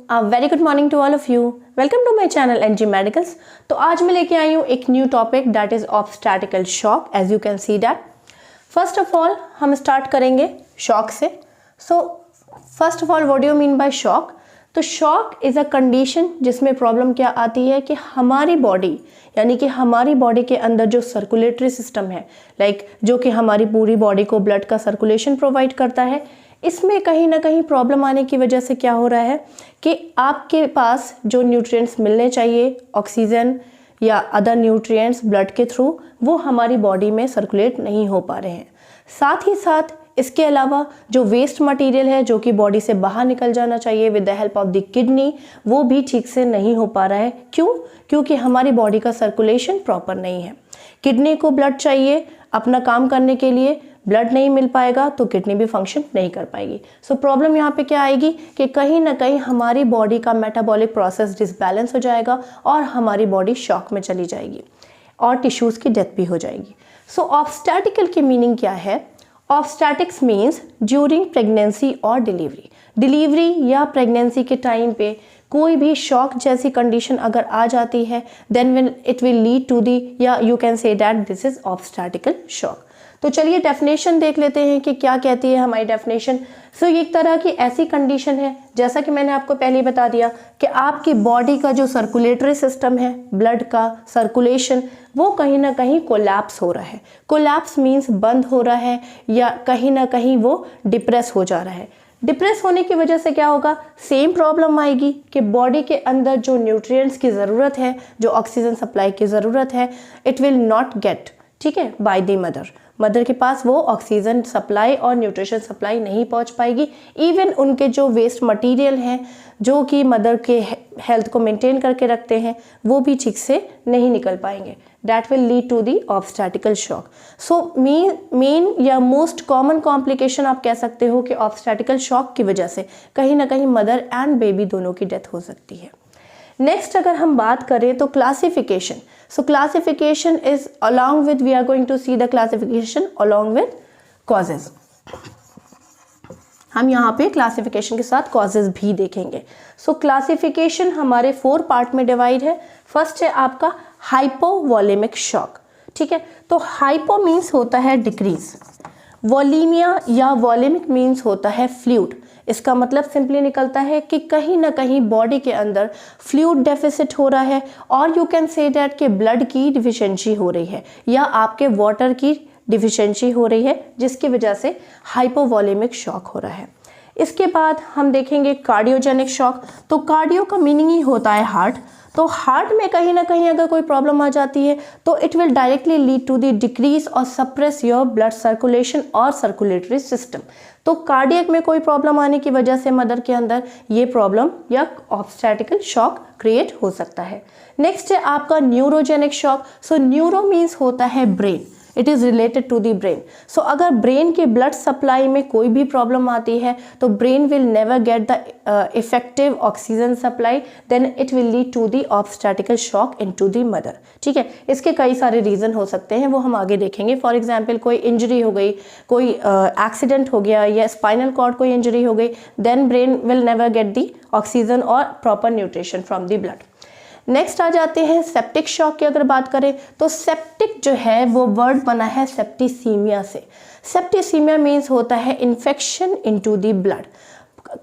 A very good morning to all of you. Welcome to my channel NG Medicals. तो आज मैं लेके आई हूँ एक new topic that is obstetrical shock. As you can see that first of all हम start करेंगे shock से. So first of all what do you mean by shock? तो शॉक इज़ अ कंडीशन जिसमें प्रॉब्लम क्या आती है कि हमारी बॉडी यानी कि हमारी बॉडी के अंदर जो सर्कुलेटरी सिस्टम है जो कि हमारी पूरी बॉडी को ब्लड का सर्कुलेशन प्रोवाइड करता है, इसमें कहीं ना कहीं प्रॉब्लम आने की वजह से क्या हो रहा है कि आपके पास जो न्यूट्रिएंट्स मिलने चाहिए, ऑक्सीजन या अदर न्यूट्रिएंट्स ब्लड के थ्रू, वो हमारी बॉडी में सर्कुलेट नहीं हो पा रहे हैं. साथ ही साथ इसके अलावा जो वेस्ट मटेरियल है जो कि बॉडी से बाहर निकल जाना चाहिए with the help of the kidney, वो भी ठीक से नहीं हो पा रहा है. क्यों? क्योंकि हमारी बॉडी का सर्कुलेशन प्रॉपर नहीं है. किडनी को ब्लड चाहिए अपना काम करने के लिए, ब्लड नहीं मिल पाएगा तो किडनी भी फंक्शन नहीं कर पाएगी. सो प्रॉब्लम यहाँ पे क्या आएगी कि कहीं ना कहीं हमारी बॉडी का मेटाबॉलिक प्रोसेस डिसबैलेंस हो जाएगा और हमारी बॉडी शॉक में चली जाएगी और टिश्यूज़ की डेथ भी हो जाएगी. सो ऑब्स्टैटिकल की मीनिंग क्या है? ऑब्स्टैटिक्स मीन्स ड्यूरिंग प्रेगनेंसी और डिलीवरी या प्रेगनेंसी के टाइम पे कोई भी शॉक जैसी कंडीशन अगर आ जाती है, then it will lead to the, या you can say that this is obstetrical shock. तो चलिए डेफिनेशन देख लेते हैं कि क्या कहती है हमारी डेफिनेशन. सो ये एक तरह की ऐसी कंडीशन है, जैसा कि मैंने आपको पहले बता दिया, कि आपकी बॉडी का जो सर्कुलेटरी सिस्टम है, ब्लड का सर्कुलेशन, वो कहीं ना कहीं कोलैप्स हो रहा है. कोलैप्स मीन्स बंद हो रहा है या कहीं ना कहीं वो डिप्रेस हो जा रहा है. डिप्रेस होने की वजह से क्या होगा? सेम प्रॉब्लम आएगी कि बॉडी के अंदर जो न्यूट्रिएंट्स की ज़रूरत है, जो ऑक्सीजन सप्लाई की ज़रूरत है, इट विल नॉट गेट, ठीक है, बाय द मदर के पास वो ऑक्सीजन सप्लाई और न्यूट्रिशन सप्लाई नहीं पहुंच पाएगी. इवन उनके जो वेस्ट मटेरियल हैं जो कि मदर के हेल्थ को मेंटेन करके रखते हैं, वो भी ठीक से नहीं निकल पाएंगे. That will lead to the obstetrical shock. So main या मोस्ट कॉमन कॉम्प्लिकेशन आप कह सकते हो कि ऑब्स्टैटिकल शॉक की वजह से कहीं ना कहीं मदर एंड बेबी दोनों की डेथ हो सकती है. नेक्स्ट अगर हम बात करें तो classification. So classification is along with, we are going to see the classification along with causes. हम यहाँ पे क्लासिफिकेशन के साथ कॉजेज भी देखेंगे. सो क्लासिफिकेशन हमारे 4 पार्ट में डिवाइड है. फर्स्ट है आपका हाइपोवॉलेमिक शॉक. ठीक है, तो हाइपो मीन्स होता है डिक्रीज, वॉलीमिया या वॉलेमिक मीन्स होता है फ्लूइड. इसका मतलब सिंपली निकलता है कि कहीं ना कहीं बॉडी के अंदर फ्लूइड डेफिसिट हो रहा है, और यू कैन से दैट कि ब्लड की डिफिशिएंसी हो रही है या आपके वाटर की डिफिशिएंसी हो रही है, जिसकी वजह से हाइपोवॉलेमिक शॉक हो रहा है. इसके बाद हम देखेंगे कार्डियोजेनिक शॉक. तो कार्डियो का मीनिंग ही होता है हार्ट. तो हार्ट में कहीं ना कहीं अगर कोई प्रॉब्लम आ जाती है तो it will directly lead to the decrease और सप्रेस योर ब्लड सर्कुलेशन और सर्कुलेटरी सिस्टम. तो कार्डियक में कोई प्रॉब्लम आने की वजह से मदर के अंदर ये प्रॉब्लम या ऑब्स्टैटिकल शॉक क्रिएट हो सकता है. नेक्स्ट है आपका neurogenic shock. So neuro means होता है brain, it is related to the brain. So अगर ब्रेन के ब्लड सप्लाई में कोई भी प्रॉब्लम आती है तो brain will never get the effective oxygen supply, then it will lead to the obstetrical shock into the mother. ठीक है, इसके कई सारे रीज़न हो सकते हैं, वो हम आगे देखेंगे. फॉर एग्जाम्पल कोई इंजरी हो गई, कोई एक्सीडेंट हो गया या स्पाइनल कॉर्ड कोई इंजरी हो गई, then brain will never get the oxygen और proper nutrition from the blood. Next आ जाते हैं सेप्टिक शॉक की. अगर बात करें तो सेप्टिक जो है वो वर्ड बना है सेप्टिसीमिया से. सेप्टिसीमिया मीन्स होता है infection into the blood.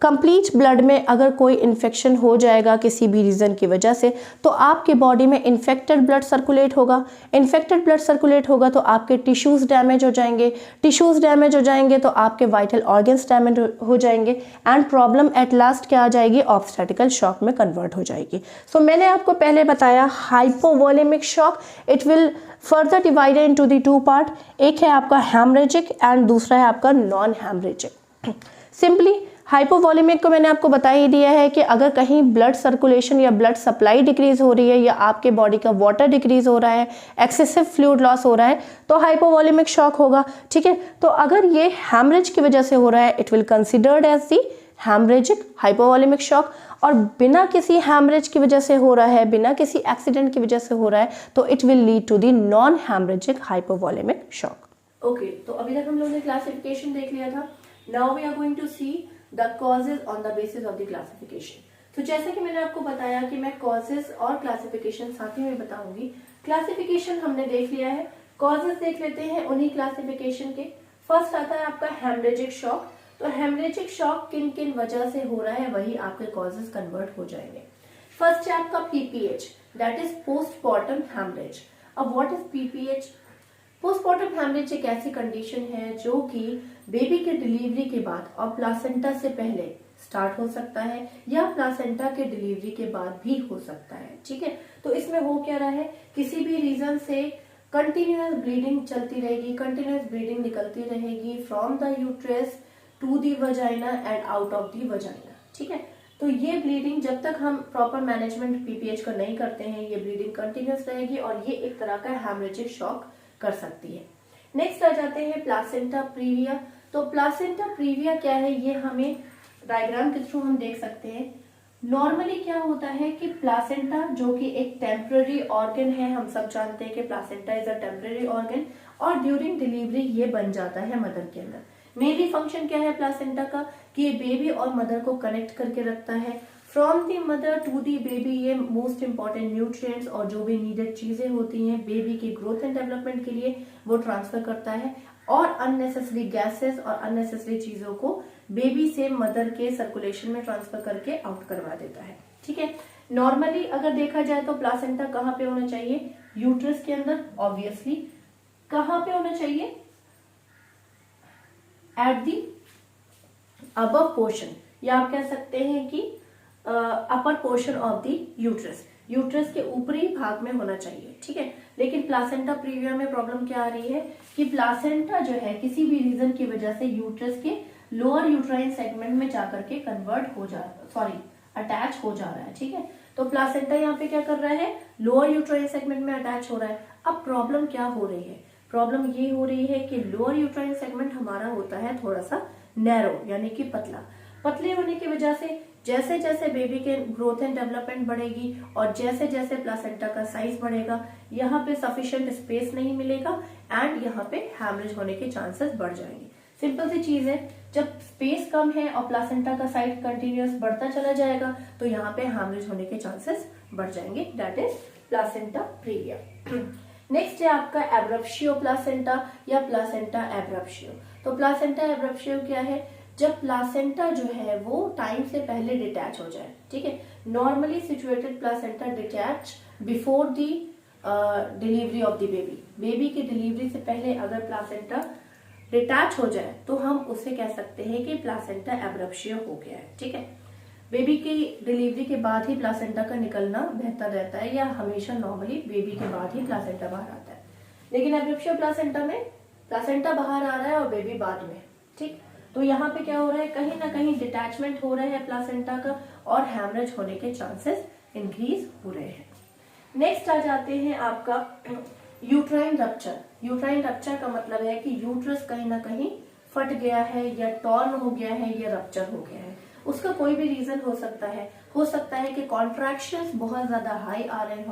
Complete blood में अगर कोई इन्फेक्शन हो जाएगा किसी भी रीज़न की वजह से, तो आपके बॉडी में इन्फेक्टेड ब्लड सर्कुलेट होगा. इन्फेक्टेड ब्लड सर्कुलेट होगा तो आपके टिश्यूज़ डैमेज हो जाएंगे. टिश्यूज़ डैमेज हो जाएंगे तो आपके वाइटल ऑर्गन्स डैमेज हो जाएंगे, एंड प्रॉब्लम एट लास्ट क्या आ जाएगी? ऑब्स्टैटिकल शॉक में कन्वर्ट हो जाएगी. सो मैंने आपको पहले बताया hypovolaemic shock, it will further divided into the 2 part. एक है आपका हैमरेजिक एंड दूसरा है आपका नॉन हैमरेजिक. सिंपली हाइपोवॉलेमिक को मैंने आपको बता ही दिया है कि अगर कहीं ब्लड सर्कुलेशन या ब्लड सप्लाई डिक्रीज हो रही है या आपके बॉडी का वाटर डिक्रीज हो रहा है, एक्सेसिव फ्लूइड लॉस हो रहा है, तो हाइपोवॉलेमिक शॉक होगा. ठीक है, तो अगर ये हैमरेज की वजह से हो रहा है, it will considered as the haemorrhagic hypovolaemic shock. और बिना किसी हैमरेज की वजह से हो रहा है, बिना किसी एक्सीडेंट की वजह से हो रहा है, तो it will lead to the non haemorrhagic hypovolaemic shock. Okay, तो अभी तक हम लोगों ने क्लासिफिकेशन देख लिया था. Now we are going to see the causes on the basis of the classification. तो जैसे कि मैंने आपको बताया कि मैं कॉजेज और क्लासिफिकेशन साथ ही में बताऊंगी। क्लासिफिकेशन हमने देख लिया है, कॉजेज देख लेते हैं उन्हीं क्लासिफिकेशन के। फर्स्ट आता है आपका हेमरेजिक शॉक। तो हेमरेजिक शॉक किन किन वजह से हो रहा है वही आपके कॉजेज कन्वर्ट हो जाएंगे। फर्स्ट है आपका PPH, that is postmortem haemorrhage. अब what is PPH? Postmortem haemorrhage एक ऐसी कंडीशन है जो कि बेबी के डिलीवरी के बाद और प्लासेंटा से पहले स्टार्ट हो सकता है या प्लासेंटा के डिलीवरी के बाद भी हो सकता है। ठीक है, तो इसमें हो क्या रहा है, किसी भी रीजन से कंटिन्यूअस ब्लीडिंग चलती रहेगी, कंटिन्यूअस ब्लीडिंग निकलती रहेगी from the uterus to the vagina and out of the vagina. ठीक है, तो ये ब्लीडिंग जब तक हम प्रॉपर मैनेजमेंट पीपीएच का नहीं करते हैं ये ब्लीडिंग कंटिन्यूअस रहेगी और ये एक तरह का हेमरेजिक शॉक कर सकती है। नेक्स्ट आ जाते हैं प्लासेंटा प्रीविया। तो प्लासेंटा प्रीविया क्या है ये हमें डायग्राम के थ्रू हम देख सकते हैं। नॉर्मली क्या होता है कि प्लासेंटा जो कि एक टेम्पररी ऑर्गन है, हम सब जानते हैं कि placenta is a temporary organ, और ड्यूरिंग डिलीवरी ये बन जाता है मदर के अंदर। मेनली फंक्शन क्या है प्लासेंटा का कि बेबी और मदर को कनेक्ट करके रखता है। From the mother to the baby ये मोस्ट इंपॉर्टेंट न्यूट्रिएंट्स और जो भी नीडेड चीजें होती हैं बेबी की ग्रोथ एंड डेवलपमेंट के लिए वो ट्रांसफर करता है, और अननेसेसरी गैसेस और अननेसेसरी चीजों को बेबी से मदर के सर्कुलेशन में ट्रांसफर करके आउट करवा देता है। ठीक है, नॉर्मली अगर देखा जाए तो प्लासेंटा कहाँ पे होना चाहिए, यूट्रस के अंदर। ऑब्वियसली कहाँ पे होना चाहिए, एट दी अबव पोर्शन, या आप कह सकते हैं कि upper portion of the uterus, uterus के ऊपरी भाग में होना चाहिए। ठीक है, लेकिन प्लासेंटा प्रीविया में प्रॉब्लम क्या आ रही है कि प्लासेंटा जो है किसी भी रीजन की वजह से यूट्रस के लोअर यूट्राइन सेगमेंट में जाकर के कन्वर्ट हो जा अटैच हो जा रहा है। ठीक है, तो प्लासेंटा यहाँ पे क्या कर रहा है, लोअर यूट्राइन सेगमेंट में अटैच हो रहा है। अब प्रॉब्लम क्या हो रही है, प्रॉब्लम ये हो रही है कि लोअर यूट्राइन सेगमेंट हमारा होता है थोड़ा सा नैरो यानी कि पतला। पतले होने की वजह से जैसे जैसे बेबी के ग्रोथ एंड डेवलपमेंट बढ़ेगी और जैसे जैसे प्लासेंटा का साइज बढ़ेगा यहाँ पे सफिशिएंट स्पेस नहीं मिलेगा एंड यहाँ पे हैमरेज होने के चांसेस बढ़ जाएंगे। सिंपल सी चीज है, जब स्पेस कम है और प्लासेंटा का साइज कंटिन्यूअस बढ़ता चला जाएगा तो यहाँ पे हैमरेज होने के चांसेस बढ़ जाएंगे। That is placenta previa. Next है आपका एब्रप्शियो प्लासेंटा या प्लासेंटा एब्रप्शियो। तो प्लासेंटा एब्रप्शियो क्या है, जब प्लासेंटा जो है वो टाइम से पहले डिटैच हो जाए। ठीक है, normally situated placenta detach before the delivery of the baby. Baby की डिलीवरी से पहले अगर प्लासेंटा डिटैच हो जाए तो हम उसे कह सकते हैं कि प्लासेंटा एब्रप्शियो हो गया है। ठीक है, बेबी की डिलीवरी के बाद ही प्लासेंटा का निकलना बेहतर रहता है या हमेशा नॉर्मली बेबी के बाद ही प्लासेंटा बाहर आता है, लेकिन एब्रप्शियो प्लासेंटा में प्लासेंटा बाहर आ रहा है और बेबी बाद में। ठीक, तो यहाँ पे क्या हो रहा है, कहीं ना कहीं डिटैचमेंट हो रहा है प्लासेंटा का और हैमरेज होने के चांसेस इंक्रीज हो रहे हैं। नेक्स्ट आ जाते हैं आपका यूट्राइन रप्चर। यूट्राइन रप्चर का मतलब है कि यूट्रस कहीं ना कहीं फट गया है या टॉर्न हो गया है या रप्चर हो गया है। उसका कोई भी रीजन हो सकता है कि कॉन्ट्रैक्शंस बहुत ज्यादा हाई आ रहे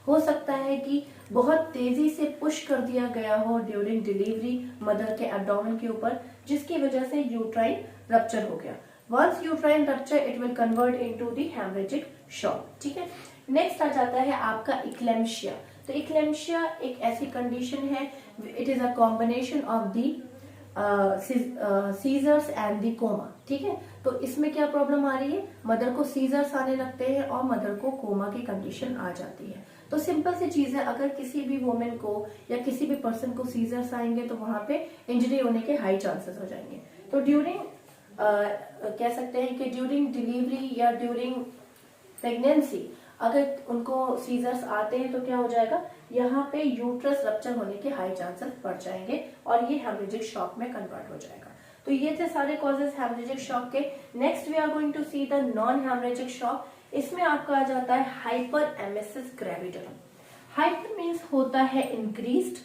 हो सकता है कि बहुत तेजी से पुश कर दिया गया हो ड्यूरिंग डिलीवरी मदर के एब्डोमेन के ऊपर, जिसकी वजह से यूट्राइन रप्चर हो गया। Once uterine rupture it will convert into the haemorrhagic shock. ठीक है, नेक्स्ट आ जाता है आपका इक्लेम्शिया। तो इक्लेम्शिया एक ऐसी कंडीशन है, it is a combination of the seizures and the coma. ठीक है, तो इसमें क्या प्रॉब्लम आ रही है, मदर को सीजर्स आने लगते हैं और मदर को कोमा की कंडीशन आ जाती है। तो सिंपल सी चीज है, अगर किसी भी वुमेन को या किसी भी पर्सन को सीजर्स आएंगे तो वहां पे इंजरी होने के हाई चांसेस हो जाएंगे। तो ड्यूरिंग कह सकते हैं कि ड्यूरिंग डिलीवरी या ड्यूरिंग प्रेगनेंसी अगर उनको सीजर्स आते हैं तो क्या हो जाएगा, यहाँ पे यूट्रस रप्चर होने के हाई चांसेस बढ़ जाएंगे और ये हेमरेजिक शॉक में कन्वर्ट हो जाएगा। तो ये थे सारे कॉजेज हेमरेजिक शॉक के। Next we are going to see the non haemorrhagic shock. इसमें आपका आ जाता है hyper emesis gravidarum. Hyper means होता है इंक्रीज्ड,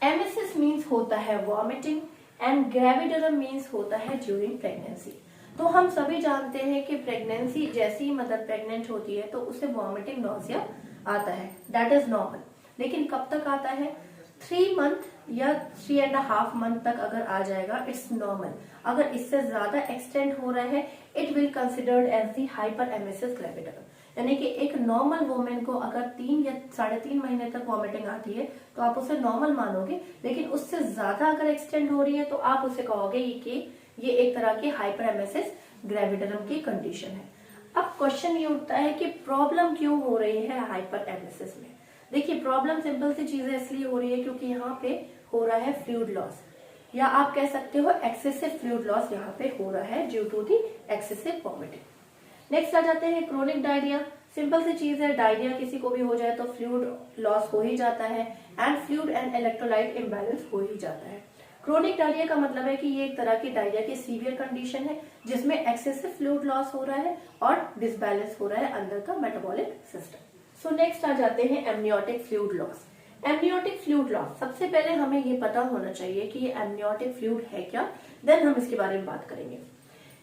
एमेसिस मीन्स होता है वॉमिटिंग एंड ग्रेविडरम मीन्स होता है ड्यूरिंग प्रेगनेंसी। तो हम सभी जानते हैं कि प्रेगनेंसी जैसे ही मदर प्रेग्नेंट होती है तो उसे वॉमिटिंग नॉजिया आता है, दैट इज नॉर्मल। लेकिन कब तक आता है, 3 मंथ या 3.5 मंथ तक अगर आ जाएगा इट्स नॉर्मल। अगर इससे ज्यादा एक्सटेंड हो रहा है it will considered as the hyperemesis gravidity. यानी कि एक नॉर्मल वुमेन को अगर 3 या 3.5 महीने तक वॉमिटिंग आती है तो आप उसे नॉर्मल मानोगे, लेकिन उससे ज्यादा अगर एक्सटेंड हो रही है तो आप उसे कहोगे कि ये एक तरह की हाइपर एमेसिस ग्रेविडिटी की कंडीशन है। अब क्वेश्चन ये उठता है कि प्रॉब्लम क्यों हो रही है हाइपर एमेसिस में। देखिए प्रॉब्लम सिंपल सी चीजें इसलिए हो रही है क्योंकि यहाँ पे हो रहा है फ्लूइड लॉस, या आप कह सकते हो एक्सेसिव फ्लूइड लॉस यहाँ पे हो रहा है due to the excessive vomiting. Next आ जाते हैं क्रोनिक डायरिया। सिंपल सी चीज है, डायरिया किसी को भी हो जाए तो फ्लूइड लॉस हो ही जाता है and fluid and electrolyte imbalance हो ही जाता है। क्रोनिक डायरिया का मतलब है कि ये एक तरह की डायरिया की सीवियर कंडीशन है जिसमें एक्सेसिव फ्लूइड लॉस हो रहा है और डिसबैलेंस हो रहा है अंदर का मेटाबॉलिक सिस्टम। सो नेक्स्ट आ जाते हैं amniotic fluid loss. Amniotic fluid loss, सबसे पहले हमें ये पता होना चाहिए कि ये एमनियोटिक फ्लूइड है क्या, देन हम इसके बारे में बात करेंगे।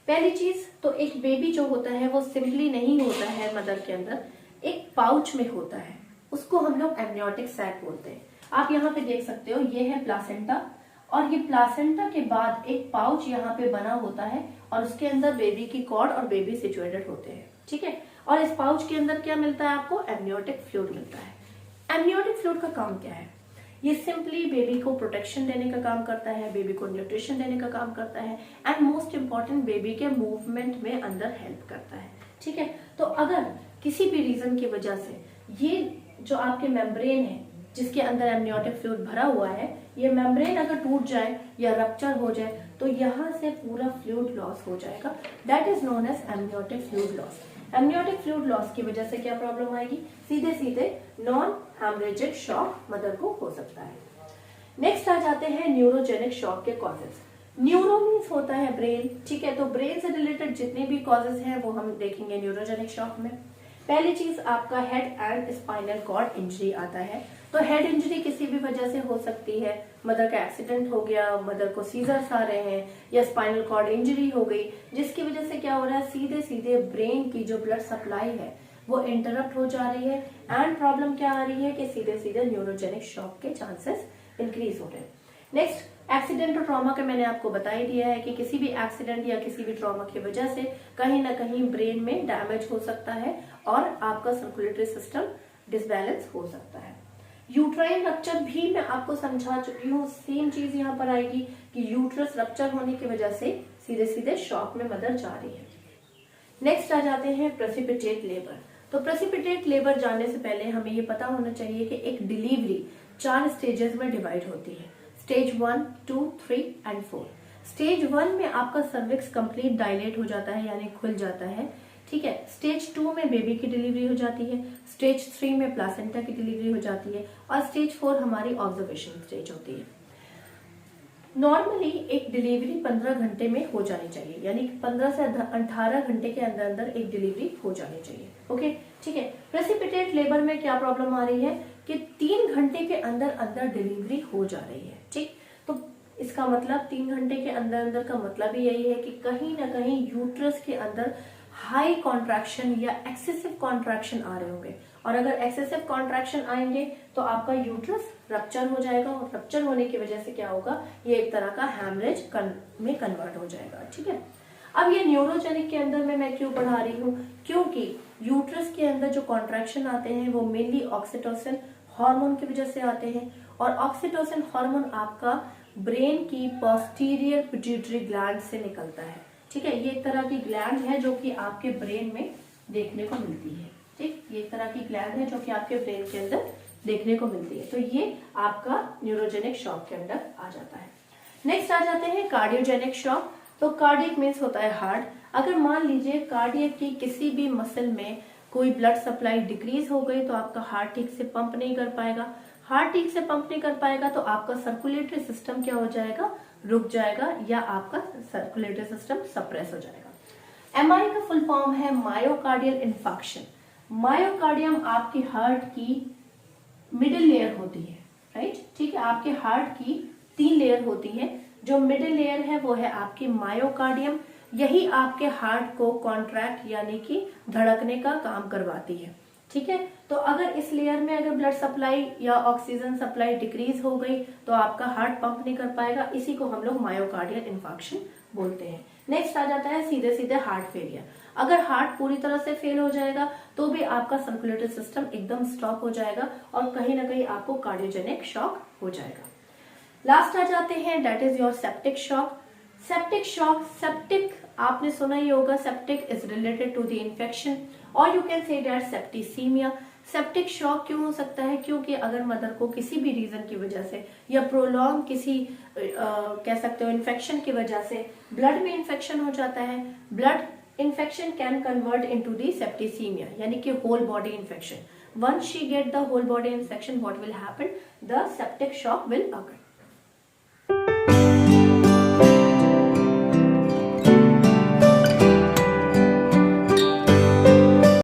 पहली चीज तो एक बेबी जो होता है वो सिंपली नहीं होता है मदर के अंदर, एक पाउच में होता है, उसको हम लोग एमनियोटिक सैक बोलते हैं। आप यहाँ पे देख सकते हो ये है प्लासेंटा और ये प्लासेंटा के बाद एक पाउच यहाँ पे बना होता है और उसके अंदर बेबी की कॉर्ड और बेबी सिचुएटेड होते हैं, ठीक है। और इस पाउच के अंदर क्या मिलता है आपको, एमनियोटिक फ्लूइड मिलता है। एमनियोटिक फ्लूइड का काम क्या है, ये सिंपली बेबी को प्रोटेक्शन देने का काम करता है, बेबी को न्यूट्रिशन देने का काम करता है एंड मोस्ट इंपॉर्टेंट बेबी के मूवमेंट में अंदर हेल्प करता है, ठीक है। तो अगर किसी भी रीजन की वजह से ये जो आपके मेम्ब्रेन है जिसके अंदर एमनियोटिक फ्लूइड भरा हुआ है, ये मेम्ब्रेन अगर टूट जाए या रप्चर हो जाए तो यहाँ से पूरा फ्लूइड लॉस हो जाएगा, that is known as amniotic fluid loss. Amniotic fluid loss की वजह से क्या प्रॉब्लम आएगी, सीधे सीधे नॉन हेमरेजिक शॉक मदर को हो सकता है। नेक्स्ट आ जाते हैं न्यूरोजेनिक शॉक के कॉजेस। न्यूरो मीन्स होता है ब्रेन, ठीक है। तो ब्रेन से रिलेटेड जितने भी कॉजेस हैं वो हम देखेंगे न्यूरोजेनिक शॉक में। पहली चीज आपका head and spinal cord injury आता है। तो हेड इंजरी किसी भी वजह से हो सकती है, मदर का एक्सीडेंट हो गया, मदर को सीजर्स आ रहे हैं या स्पाइनल कॉर्ड इंजरी हो गई, जिसकी वजह से क्या हो रहा है, सीधे सीधे ब्रेन की जो ब्लड सप्लाई है वो इंटरप्ट हो जा रही है एंड प्रॉब्लम क्या आ रही है कि सीधे सीधे न्यूरोजेनिक शॉक के चांसेस इंक्रीज हो रहे हैं। नेक्स्ट एक्सीडेंट और ट्रॉमा का मैंने आपको बता ही दिया है कि किसी भी एक्सीडेंट या किसी भी ट्रॉमा की वजह से कहीं ना कहीं ब्रेन में डैमेज हो सकता है और आपका सर्कुलेटरी सिस्टम डिसबैलेंस हो सकता है। यूट्राइन रप्चर भी मैं आपको समझा चुकी हूँ, सेम चीज यहाँ पर आएगी कि यूट्रस रप्चर होने की वजह से सीधे सीधे शॉक में मदर जा रही है। नेक्स्ट आ जाते हैं प्रेसिपिटेट लेबर। तो प्रेसिपिटेट लेबर जाने से पहले हमें ये पता होना चाहिए कि एक डिलीवरी 4 स्टेजेस में डिवाइड होती है, स्टेज 1, 2, 3 एंड 4। स्टेज 1 में आपका सर्विक्स कंप्लीट डायलेट हो जाता है यानी खुल जाता है, ठीक है। स्टेज 2 में बेबी की डिलीवरी हो जाती है, स्टेज 3 में प्लासेंटा की डिलीवरी हो जाती है और स्टेज 4 हमारी ऑब्जर्वेशन स्टेज होती है। नॉर्मली एक डिलीवरी 15 घंटे में हो जानी चाहिए, यानी 15 से 18 घंटे के अंदर अंदर एक डिलीवरी हो जानी चाहिए, ओके, ठीक है। प्रेसिपिटेट लेबर में क्या प्रॉब्लम आ रही है कि 3 घंटे के अंदर अंदर डिलीवरी हो जा रही है, ठीक। तो इसका मतलब 3 घंटे के अंदर अंदर का मतलब ही यही है कि कहीं ना कहीं यूट्रस के अंदर हाई कॉन्ट्रैक्शन या एक्सेसिव कॉन्ट्रैक्शन आ रहे होंगे और अगर एक्सेसिव कॉन्ट्रैक्शन आएंगे तो आपका यूट्रस रप्चर हो जाएगा और रप्चर होने की वजह से क्या होगा, ये एक तरह का हैमरेज में कन्वर्ट हो जाएगा, ठीक है। अब ये न्यूरोजेनिक के अंदर में मैं क्यों पढ़ा रही हूँ, क्योंकि यूट्रस के अंदर जो कॉन्ट्रैक्शन आते हैं वो मेनली ऑक्सीटोसिन हार्मोन की वजह से आते हैं और ऑक्सीटोसिन हार्मोन आपका ब्रेन की पोस्टीरियर पिट्यूटरी ग्लैंड से निकलता है, ठीक है। ये एक तरह की ग्लैंड है जो कि आपके ब्रेन में देखने को मिलती है, ठीक। ये एक तरह की ग्लैंड है जो कि आपके ब्रेन के अंदर देखने को मिलती है। तो ये आपका न्यूरोजेनिक शॉक के अंदर आ जाता है। नेक्स्ट आ जाते हैं कार्डियोजेनिक शॉक। तो कार्डियक मीन्स होता है हार्ट। अगर मान लीजिए कार्डियक की किसी भी मसल में कोई ब्लड सप्लाई डिक्रीज हो गई तो आपका हार्ट ठीक से पंप नहीं कर पाएगा। हार्ट ठीक से पंप नहीं कर पाएगा तो आपका सर्कुलेटरी सिस्टम क्या हो जाएगा, रुक जाएगा या आपका सर्कुलेटरी सिस्टम सप्रेस हो जाएगा। एमआई का फुल फॉर्म है मायोकार्डियल इन्फार्क्शन। मायोकार्डियम आपकी हार्ट की मिडिल लेयर होती है, राइट, ठीक है। आपके हार्ट की 3 लेयर होती है, जो मिडिल लेयर है वो है आपकी मायोकार्डियम। यही आपके हार्ट को कॉन्ट्रैक्ट यानी कि धड़कने का काम करवाती है, ठीक है। तो अगर इस लेयर में अगर ब्लड सप्लाई या ऑक्सीजन सप्लाई डिक्रीज हो गई तो आपका हार्ट पंप नहीं कर पाएगा, इसी को हम लोग मायोकार्डियल इन्फार्क्शन बोलते हैं। नेक्स्ट आ जाता है सीधे सीधे हार्ट फेलियर। अगर हार्ट पूरी तरह से फेल हो जाएगा तो भी आपका सर्कुलेटरी सिस्टम एकदम स्टॉप हो जाएगा और कहीं ना कहीं आपको कार्डियोजेनिक शॉक हो जाएगा। लास्ट आ जाते हैं that is your septic shock. Septic shock, septic आपने सुना ही होगा, septic is related to the infection और you can say that septicaemia. Septic shock क्यों हो सकता है? क्योंकि अगर मदर को किसी भी रीजन की वजह से या प्रोलॉन्ग किसी कह सकते हो इन्फेक्शन की वजह से ब्लड में इन्फेक्शन हो जाता है, blood infection can convert into the septicaemia यानी कि whole body infection. Once she get the whole body infection, what will happen? The septic shock will occur.